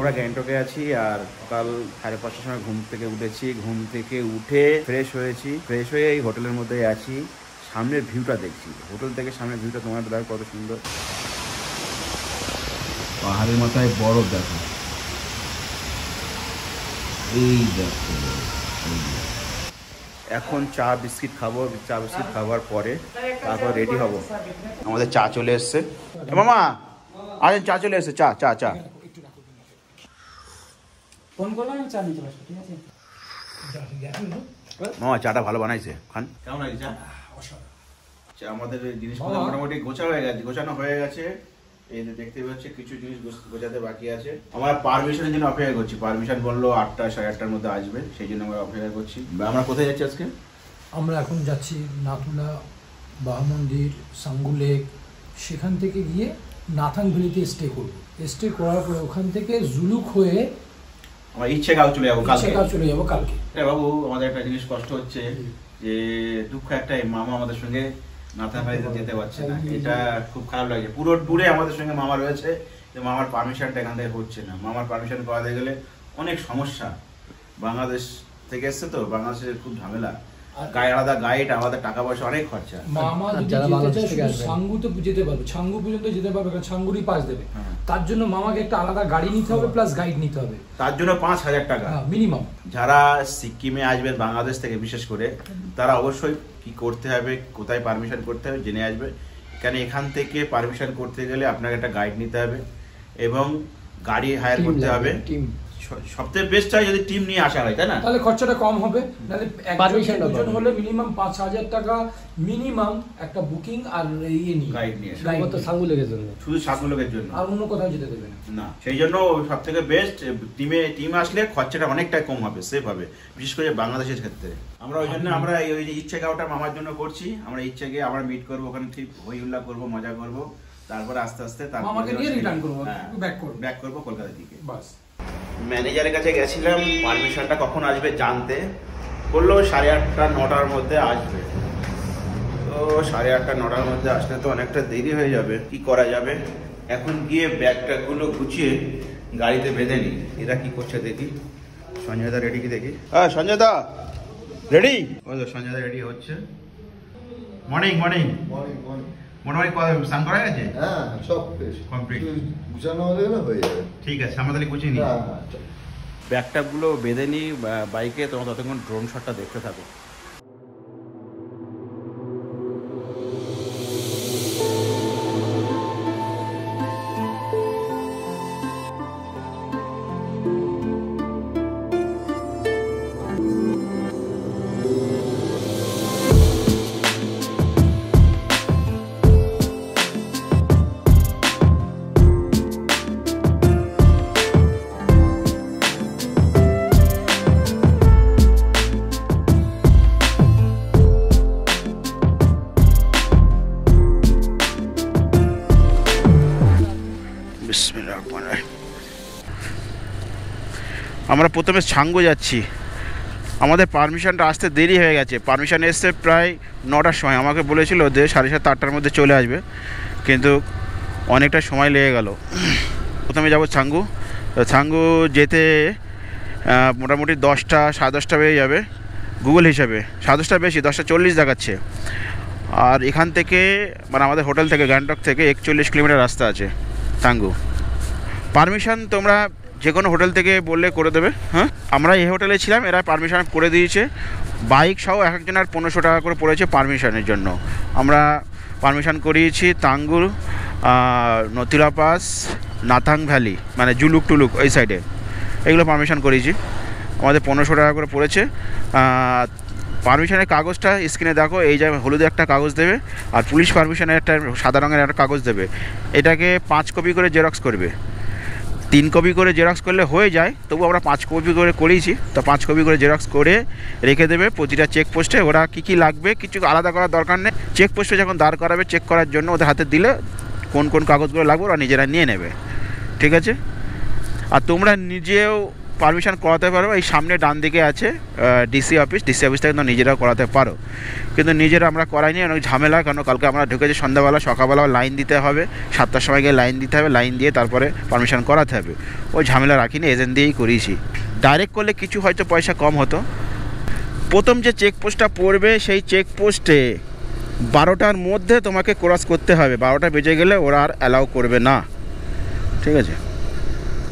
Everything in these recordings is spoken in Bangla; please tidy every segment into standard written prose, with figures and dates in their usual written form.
আমরা গ্যাংটকে আছি আর সকাল 5:30টার সময় ঘুম থেকে উঠেছি। ঘুম থেকে উঠে ফ্রেশ হয়েছি, ফ্রেশ হয়ে এই হোটেলের মধ্যে আছি। সামনের ভিউটা দেখছি, হোটেল থেকে সামনের ভিউটা তোমার দেখো কত সুন্দর। পাহাড়ের মাথায় বরফ দেখো, এই দেখো। এখন চা বিস্কিট খাবো, চা বিস্কিট খাওয়ার পরে তারপর রেডি হব। আমাদের চা চলে এসছে। মামা আরে চা চলে এসছে, চা চা চা। মামা চাটা ভালো বানাইছে, খান। কেমন আছে চা? আমাদের জিনিসগুলো মোটামুটি গোছানো হয়ে গেছে। এই যে দেখতে পাচ্ছি কিছু জিনিস গোছাতে বাকি আছে। আমরা পারমিশনের জন্য অপেক্ষা করছি। পারমিশন বললো 8টা সাড়ে 8টার মধ্যে আসবে, সেই জন্য আমরা অপেক্ষা করছি। আমরা কোথায় যাচ্ছি আজকে? আমরা এখন যাচ্ছি নাথুলা, বাবা মন্দির, সাঙ্গু লেক। সেখান থেকে গিয়ে নাথাং ভ্যালিতে স্টে করবো। স্টে করার পরে ওখান থেকে জুলুক হয়ে আমরা ইচ্ছেগাঁও চলে যাবো কালকে। বাবু আমাদের একটা জিনিস কষ্ট হচ্ছে যে দুঃখ একটাই, মামা আমাদের সঙ্গে নাথাং ভ্যালিতে যেতে পারছে না। এটা খুব খারাপ লাগছে। পুরো ট্যুরে আমাদের সঙ্গে মামা রয়েছে, মামার পারমিশনটা এখান থেকে হচ্ছে না। মামার পারমিশন পাওয়াতে গেলে অনেক সমস্যা। বাংলাদেশ থেকে এসছে তো, বাংলাদেশের খুব ঝামেলা। আলাদা গাইড, আলাদা টাকা পয়সা, অনেক খরচা। মামা যদি যেতে চায় সাঙ্গুতে যেতে পারবে, সাঙ্গু পর্যন্ত যেতে পারবে, কারণ সাঙ্গুরই পাস দেবে। তার জন্য মামাকে একটা আলাদা গাড়ি নিতে হবে, প্লাস গাইড নিতে হবে। তার জন্য 5,000 টাকা মিনিমাম। যারা সিকিমে আসবেন বাংলাদেশ থেকে বিশেষ করে, তারা অবশ্যই কি করতে হবে, কোথায় পারমিশন করতে হবে জেনে আসবে। কেন এখান থেকে পারমিশন করতে গেলে আপনাকে একটা গাইড নিতে হবে এবং গাড়ি হায়ার করতে হবে। সবথেকে বেস্ট হয় যদি টিম নিয়ে আসা হয়, তাই না? তাহলে খরচাটা কম হবে। নাহলে একজন হলে মিনিমাম 5,000 টাকা মিনিমাম একটা বুকিং আর ইয়ে নিয়ে গাইড নিয়ে শুধু সাঙ্গু লেকের জন্য, আর অন্য কোথাও যেতে দেবে না। সেই জন্য সবথেকে বেস্ট টিম আসলে খরচাটা অনেকটাই কম হবে, সেফ হবে, বিশেষ করে বাংলাদেশের ক্ষেত্রে। আমরা ওই জন্য আমরা ওই ইচ্ছেগাঁওটা মামার জন্য করছি। আমরা ইচ্ছেকে আমরা মিট করবো ওখানে, ঠিক হই হুল্লা করবো, মজা করবো। তারপরে আস্তে আস্তে মামাকে নিয়ে রিটার্ন করবো, ব্যাক করবো কলকাতা থেকে। বাস ম্যানেজারের কাছে গেছিলাম পারমিশনটা কখন আসবে জানতে, বললো 8:30 9টার মধ্যে আসবে। তো 8:30 9টার মধ্যে আসলে তো অনেকটা দেরি হয়ে যাবে, কি করা যাবে? এখন গিয়ে ব্যাগটাগুলো গুছিয়ে গাড়িতে বেঁধে নিই। এরা কি করছে দেখি। সঞ্জয় দা রেডি কি দেখি। হ্যাঁ সঞ্জয় দা রেডি? ওই তো সঞ্জয় দা রেডি হচ্ছে। মর্নিং মর্নিং মোটামুটি স্নান করা গেছে? হ্যাঁ সব কমপ্লিট, গুছানো হয়ে গেলে হয়ে যাবে। ঠিক আছে, আমরা তাহলে গুছিয়ে নিই। ব্যাগটাগুলো বেঁধে নিই বাইকে। তোমরা ততক্ষণ ড্রোন শটটা দেখতে থাকো। আমরা প্রথমে সাঙ্গু যাচ্ছি। আমাদের পারমিশনটা আসতে দেরি হয়ে গেছে। পারমিশন এসছে প্রায় 9টার সময়। আমাকে বলেছিল যে 7:30 8টার মধ্যে চলে আসবে, কিন্তু অনেকটা সময় লেগে গেল। প্রথমে যাব সাঙ্গু। সাঙ্গু যেতে মোটামুটি 10টা 10:30 বেজে যাবে গুগল হিসাবে। 10:30 বেশি, 10:40 দেখাচ্ছে। আর এখান থেকে মানে আমাদের হোটেল থেকে গ্যাংটক থেকে 41 কিলোমিটার রাস্তা আছে সাঙ্গু। পারমিশন তোমরা যে কোনো হোটেল থেকে বললে করে দেবে। হ্যাঁ, আমরা এই হোটেলে ছিলাম, এরা পারমিশন করে দিয়েছে। বাইক সহ এক একজনের 1500 টাকা করে পড়েছে পারমিশনের জন্য। আমরা পারমিশন করিয়েছি তাঙ্গুর, নথিলা পাস, নাথাং ভ্যালি মানে জুলুক টুলুক ওই সাইডে, এগুলো পারমিশন করিয়েছি। আমাদের 1500 টাকা করে পড়েছে। পারমিশনের কাগজটা স্ক্রিনে দেখো, এই যে হলুদে একটা কাগজ দেবে আর পুলিশ পারমিশনের একটা সাদা রঙের একটা কাগজ দেবে। এটাকে 5 কপি করে জেরক্স করবে। 3 কপি করে জেরক্স করলে হয়ে যায়, তবু আমরা 5 কপি করে করেছি। তো 5 কপি করে জেরক্স করে রেখে দেবে প্রতিটা চেকপোস্টে। ওরা কী লাগবে কিছু আলাদা করার দরকার নেই। চেকপোস্টে যখন দাঁড় করাবে চেক করার জন্য ওদের হাতে দিলে কোন কাগজগুলো লাগবে ওরা নিজেরা নিয়ে নেবে, ঠিক আছে? আর তোমরা নিজেও পারমিশন করাতে পারো, এই সামনে ডান দিকে আছে ডিসি অফিস থেকে কিন্তু নিজেরাও করাতে পারো, কিন্তু নিজেরা আমরা করাইনি, অনেক ঝামেলা। কারণ কালকে আমরা ঢুকেছি সন্ধ্যাবেলা, সকালবেলা লাইন দিতে হবে, 7টার সময় গিয়ে লাইন দিতে হবে, লাইন দিয়ে তারপরে পারমিশন করাতে হবে। ওই ঝামেলা রাখিনি, এজেন্ট দিয়েই করিয়েছি। ডাইরেক্ট করলে কিছু হয়তো পয়সা কম হতো। প্রথম যে চেকপোস্টটা পড়বে সেই চেকপোস্টে 12টার মধ্যে তোমাকে ক্রস করতে হবে, 12টা বেজে গেলে ওরা আর অ্যালাউ করবে না, ঠিক আছে?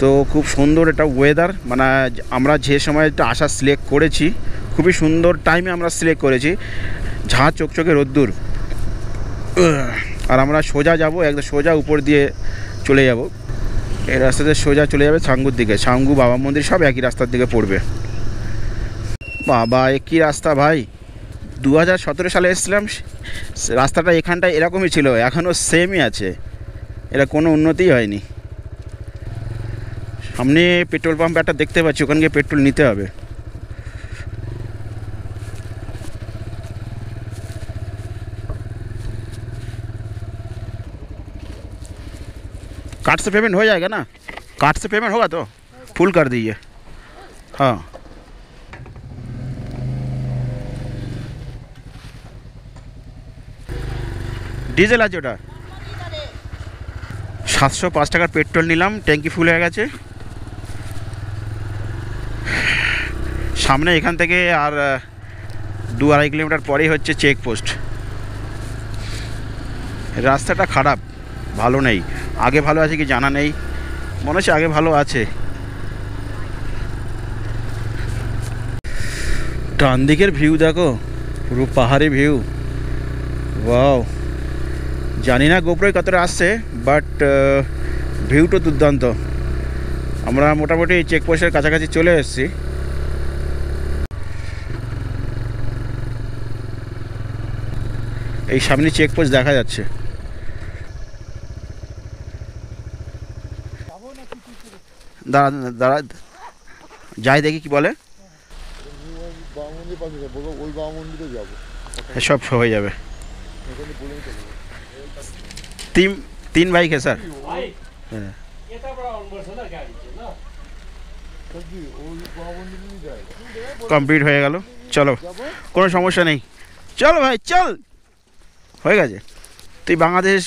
তো খুব সুন্দর এটা ওয়েদার, মানে আমরা যে সময়টা আসা সিলেক্ট করেছি খুবই সুন্দর টাইমে আমরা সিলেক্ট করেছি, ঝাঁ চকচকে রোদ্দুর। আর আমরা সোজা যাব, একদম সোজা উপর দিয়ে চলে যাব, এই রাস্তাতে সোজা চলে যাবে ছাঙ্গুর দিকে। ছাঙ্গু বাবা মন্দির সব একই রাস্তার দিকে পড়বে। বাবা একই রাস্তা ভাই, 2017 সালে এসেছিলাম, রাস্তাটা এখানটায় এরকমই ছিল, এখনও সেমই আছে, এরা কোনো উন্নতিই হয়নি। সামনে পেট্রোল পাম্প একটা দেখতে পাচ্ছি, ওখানে গিয়ে পেট্রোল নিতে হবে। कार्ड से पेमेंट हो जाएगा ना? कार्ड से पेमेंट होगा तो फुल कर दीजिए। हाँ ডিজেল আছে ওটা। 705 টাকার পেট্রোল নিলাম, ট্যাঙ্কি ফুল হয়ে গেছে। সামনে এখান থেকে আর 2-2.5 কিলোমিটার পরেই হচ্ছে চেকপোস্ট। রাস্তাটা খারাপ, ভালো নেই। আগে ভালো আছে কি জানা নেই, মনে হচ্ছে আগে ভালো আছে। ডান দিকের ভিউ দেখো, পুরো পাহাড়ি ভিউ, ওয়াও। জানি না গোপ্রোয় কতটা আসছে, বাট ভিউটা দুর্দান্ত। আমরা মোটামুটি চেকপোস্টের কাছাকাছি চলে এসেছি। এই সামনে চেকপোস্ট দেখা যাচ্ছে। দাঁড়া দাঁড়া, যাই দেখি কি বলে। সব হয়ে যাবে। 3 बाइक है सर। কমপ্লিট হয়ে গেল, চলো কোনো সমস্যা নেই, চলো ভাই চল, হয়ে গেছে। তুই বাংলাদেশ,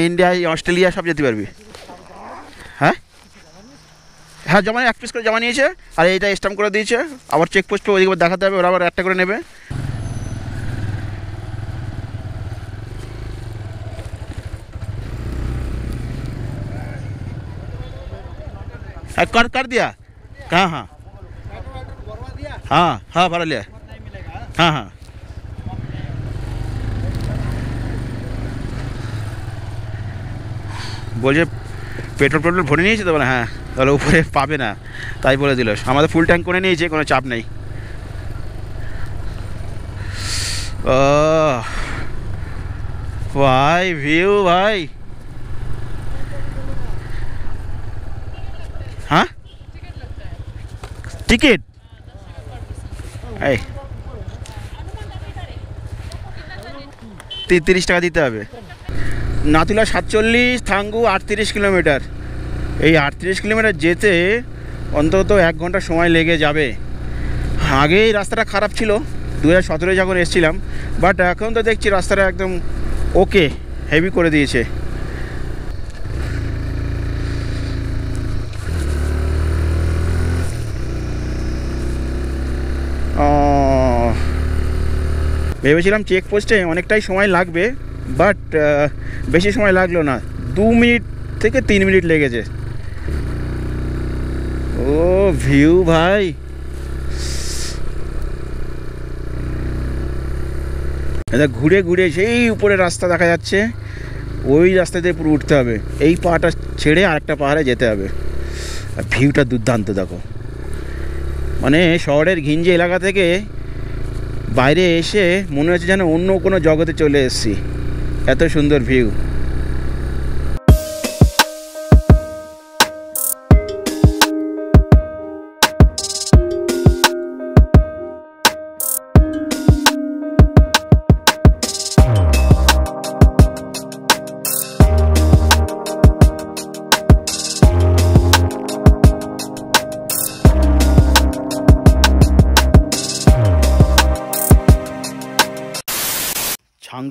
ইন্ডিয়া, অস্ট্রেলিয়া সব যেতে পারবি। হ্যাঁ হ্যাঁ, জমা 1 পিস করে জমা নিয়েছে, আর এইটা স্ট্যাম্প করে দিয়েছে। আবার চেকপোস্ট পে ওইদিকে দেখাতে হবে, ওরা আবার একটা করে নেবে। कर दिया। हाँ हाँ हाँ हाँ भरा लिया। हाँ हाँ বলছে পেট্রোল ভরে নিয়েছে তো, বলে হ্যাঁ, তাহলে উপরে পাবে না, তাই বলে দিল। আমাদের ফুল ট্যাঙ্ক করে নিয়েছে, কোনো চাপ নেই। ও ভাই ভিউ ভাই, हाँ टिकट এই 30 টাকা দিতে হবে। নাতুলা 47, থাঙ্গু 38 কিলোমিটার। এই 38 কিলোমিটার যেতে অন্তত 1 ঘন্টা সময় লেগে যাবে। আগেই রাস্তাটা খারাপ ছিল 2017 যখন এসেছিলাম, বাট এখন তো দেখছি রাস্তাটা একদম ওকে, হেভি করে দিয়েছে। ভেবেছিলাম চেকপোস্টে অনেকটাই সময় লাগবে, বাট বেশি সময় লাগলো না, 2 মিনিট থেকে 3 মিনিট লেগেছে। ও ভিউ ভাই, এটা ঘুরে ঘুরে সেই উপরে রাস্তা দেখা যাচ্ছে, ওই রাস্তা দিয়ে পুরো উঠতে হবে। এই পাহাড়টা ছেড়ে আরেকটা পাহাড়ে যেতে হবে। আর ভিউটা দুর্দান্ত দেখো, মানে শহরের ঘিঞ্জি এলাকা থেকে বাইরে এসে মনে হচ্ছে যেন অন্য কোনো জগতে চলে এসেছি, এত সুন্দর ভিউ।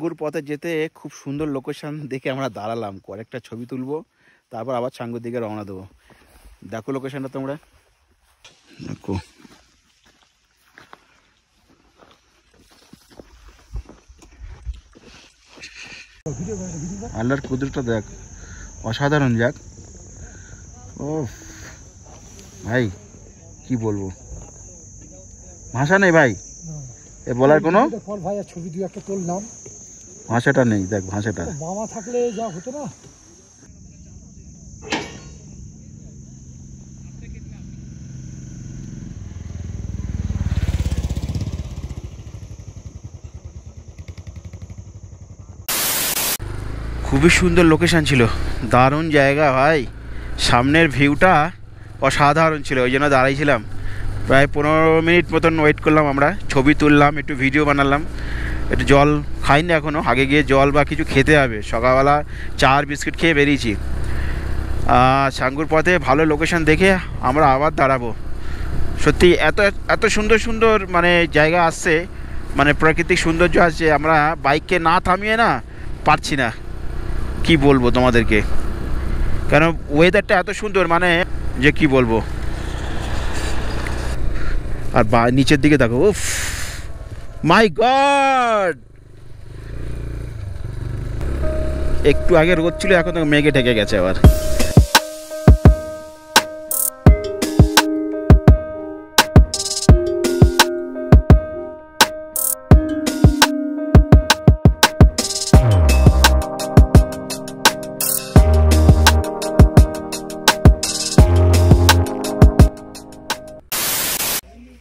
ছাঙ্গুর পথে যেতে খুব সুন্দর লোকেশন দেখে আমরা দাঁড়ালাম, কয়েকটা ছবি তুলবো, তারপর আবার ছাঙ্গুর দিকে রওনা দেবো। দেখো লোকেশনটা তোমরা, দেখো আল্লাহর কুদরতটা দেখ, অসাধারণ। যাক ও ভাই কি বলবো, ভাষা নেই ভাই, এ বলার কোনো ছবি দুই একটা তুললাম, ভাষাটা নেই। দেখ ভাষাটা, মামা থাকলে যা হতো না। খুবই সুন্দর লোকেশন ছিল, দারুণ জায়গা ভাই, সামনের ভিউটা অসাধারণ ছিল, ওই জন্য দাঁড়াইছিলাম। প্রায় 15 মিনিট মতন ওয়েট করলাম, আমরা ছবি তুললাম, একটু ভিডিও বানালাম, একটু জল খাইনি এখনও, আগে গিয়ে জল বা কিছু খেতে হবে। সকালবেলা চা আর বিস্কিট খেয়ে বেরিয়েছি। ছাঙ্গুর পথে ভালো লোকেশন দেখে আমরা আবার দাঁড়াবো। সত্যি এত এত সুন্দর সুন্দর মানে জায়গা আসছে, মানে প্রাকৃতিক সৌন্দর্য আছে, আমরা বাইককে না থামিয়ে না পারছি না, কি বলবো তোমাদেরকে, কেন ওয়েদারটা এত সুন্দর মানে যে কি বলবো। আর নিচের দিকে দেখো, উফ মাই গড, একটু আগে রোদ ছিল, এখন তো মেঘে ঢেকে গেছে আবার।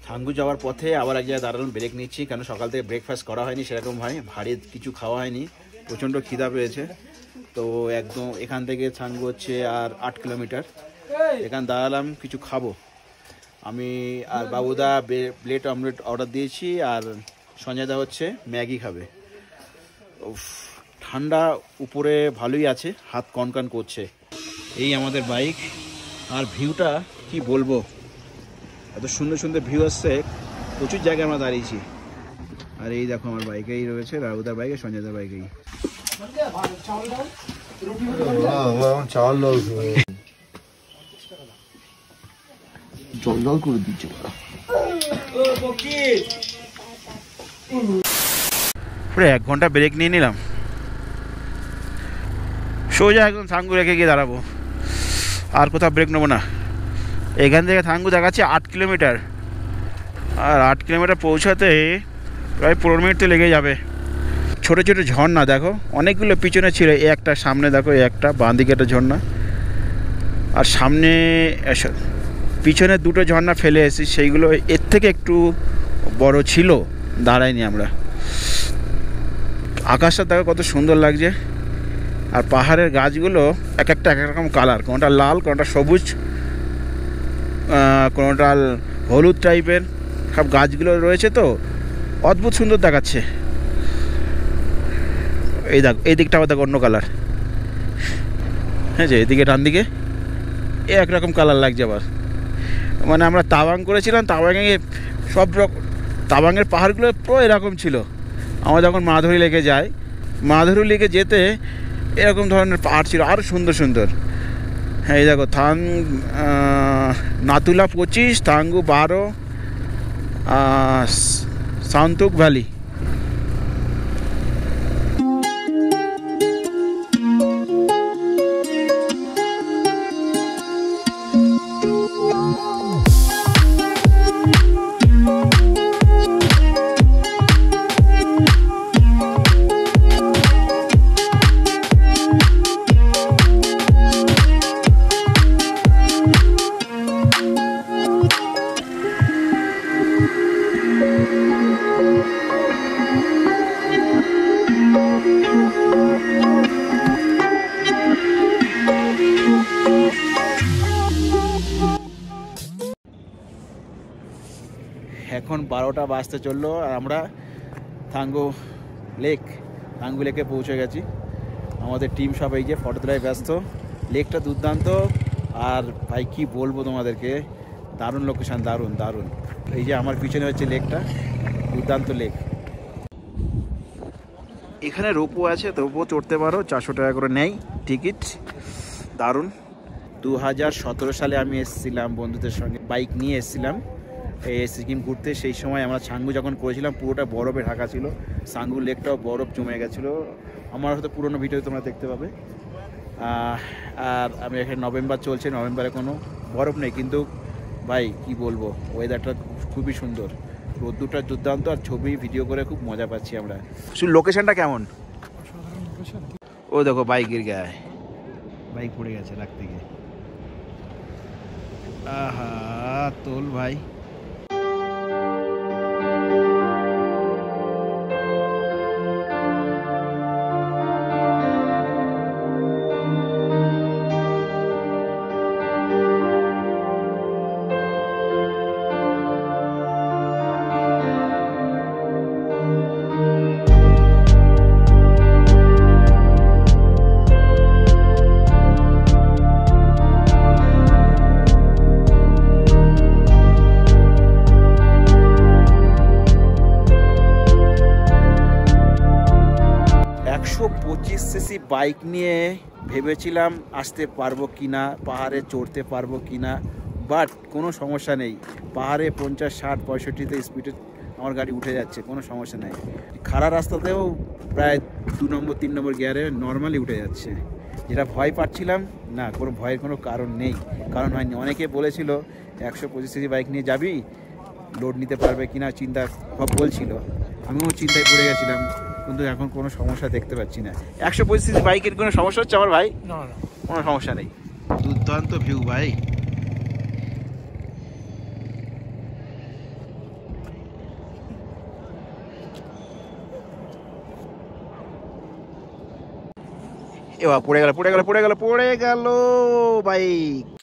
ছাঙ্গু যাওয়ার পথে আবার এক জায়গায় দাঁড়ালাম, ব্রেক নিচ্ছি, কেন সকাল থেকে ব্রেকফাস্ট করা হয়নি সেরকম ভাই, ভারী কিছু খাওয়া হয়নি, প্রচণ্ড খিদা পেয়েছে। তো একদম এখান থেকে ছাঙ্গু হচ্ছে আর 8 কিলোমিটার, এখানে দাঁড়ালাম কিছু খাবো। আমি আর বাবুদা প্লেট অমলেট অর্ডার দিয়েছি, আর সঞ্জয়দা হচ্ছে ম্যাগি খাবে। ঠান্ডা উপরে ভালোই আছে, হাত কনকন করছে। এই আমাদের বাইক, আর ভিউটা কি বলবো, এত সুন্দর সুন্দর ভিউ আসছে, প্রচুর জায়গায় আমরা দাঁড়িয়েছি। আর এই দেখো আমার বাইকেই রয়েছে, রাহুদার বাইকে, সঞ্জয়দার বাইকেই। চাল জল করে দিচ্ছে। পুরো 1 ঘন্টা ব্রেক নিয়ে নিলাম, সোজা একদম ছাঙ্গু রেখে গিয়ে দাঁড়াবো, আর কোথাও ব্রেক নেবো না। এখান থেকে ছাঙ্গু দেখাচ্ছে 8 কিলোমিটার, আর 8 কিলোমিটার পৌঁছাতে প্রায় 15 মিনিট তো লেগে যাবে। ছোটো ছোটো ঝর্ণা দেখো, অনেকগুলো পিছনে ছিল, এই একটা সামনে দেখো, এই একটা বাঁ দিকে একটা ঝর্ণা, আর সামনে পিছনে 2টো ঝর্ণা ফেলে এসেছি, সেইগুলো এর থেকে একটু বড় ছিল, দাঁড়াইনি আমরা। আকাশটা দেখো কত সুন্দর লাগছে, আর পাহাড়ের গাছগুলো এক একটা এক রকম কালার, কোনোটা লাল, কোনোটা সবুজ, কোনোটা হলুদ টাইপের, সব গাছগুলো রয়েছে, তো অদ্ভুত সুন্দর দেখাচ্ছে। এই দেখো, এই দিকটা আবার দেখো অন্য কালার, হ্যাঁ যে এদিকে ডান দিকে এ একরকম কালার লাগছে আবার। মানে আমরা তাওয়াং করেছিলাম, তাওয়াংয়ে সব রকম, তাওয়াংয়ের পাহাড়গুলো পুরো এরকম ছিল। আমরা যখন মাধুরী লেকে যাই, মাধুরী লেকে যেতে এরকম ধরনের পাহাড় ছিল, আরও সুন্দর সুন্দর। হ্যাঁ এই দেখো, নাতুলা 25, থাঙ্গু 12, সান্তুক ভ্যালি। এখন 12টা বাজতে চললো, আর আমরা থাঙ্গু লেকে পৌঁছে গেছি। আমাদের টিম সব এই যে ফটো তোলায় ব্যস্ত। লেকটা দুর্দান্ত, আর ভাই কি বলবো তোমাদেরকে, দারুণ লোকেশান, দারুণ দারুণ। এই যে আমার পিছনে হচ্ছে লেকটা, দুর্দান্ত লেক। এখানে রোপও আছে, তো রোপও চড়তে পারো, 400 টাকা করে নেয় টিকিট। দারুণ। 2017 সালে আমি এসেছিলাম বন্ধুদের সঙ্গে, বাইক নিয়ে এসেছিলাম এই সিকিম ঘুরতে। সেই সময় আমরা ছাঙ্গু যখন করেছিলাম পুরোটা বরফে ঢাকা ছিল, সাঙ্গু লেকটাও বরফ জমে গেছিলো। আমার হয়তো পুরোনো ভিডিও তোমরা দেখতে পাবে। আর আমি এখানে নভেম্বর চলছে, নভেম্বরে কোনো বরফ নেই, কিন্তু ভাই কি বলবো, ওয়েদারটা খুবই সুন্দর, রোদ্দুরটা দুর্দান্ত, আর ছবি ভিডিও করে খুব মজা পাচ্ছি আমরা। শুধু লোকেশনটা কেমন? ও দেখো বাইক গির গায়ে, বাইক পড়ে গেছে রাখতে গিয়ে। আহা তোল ভাই। সিসি বাইক নিয়ে ভেবেছিলাম আসতে পারবো কিনা, পাহাড়ে চড়তে পারবো কিনা, বাট কোনো সমস্যা নেই। পাহাড়ে 50, 60, 65-তে স্পিডে আমার গাড়ি উঠে যাচ্ছে, কোনো সমস্যা নেই। খাড়া রাস্তাতেও প্রায় 2 নম্বর 3 নম্বর গিয়ারে নর্মালি উঠে যাচ্ছে। যেটা ভয় পাচ্ছিলাম না, কোনো ভয়ের কোনো কারণ নেই, কারণ হয়নি। অনেকে বলেছিল 125 সিসি বাইক নিয়ে যাবি, লোড নিতে পারবে কিনা চিন্তা বলছিল, আমিও চিন্তায় পড়ে গেছিলাম, কিন্তু এখন কোনো সমস্যা দেখতে পাচ্ছি না। 125 সিসি বাইকের কোনো সমস্যা হচ্ছে আমার ভাই? না, কোনো সমস্যা নেই। দুর্দান্ত ভিউ ভাই। এবার পড়ে গেল বাইক।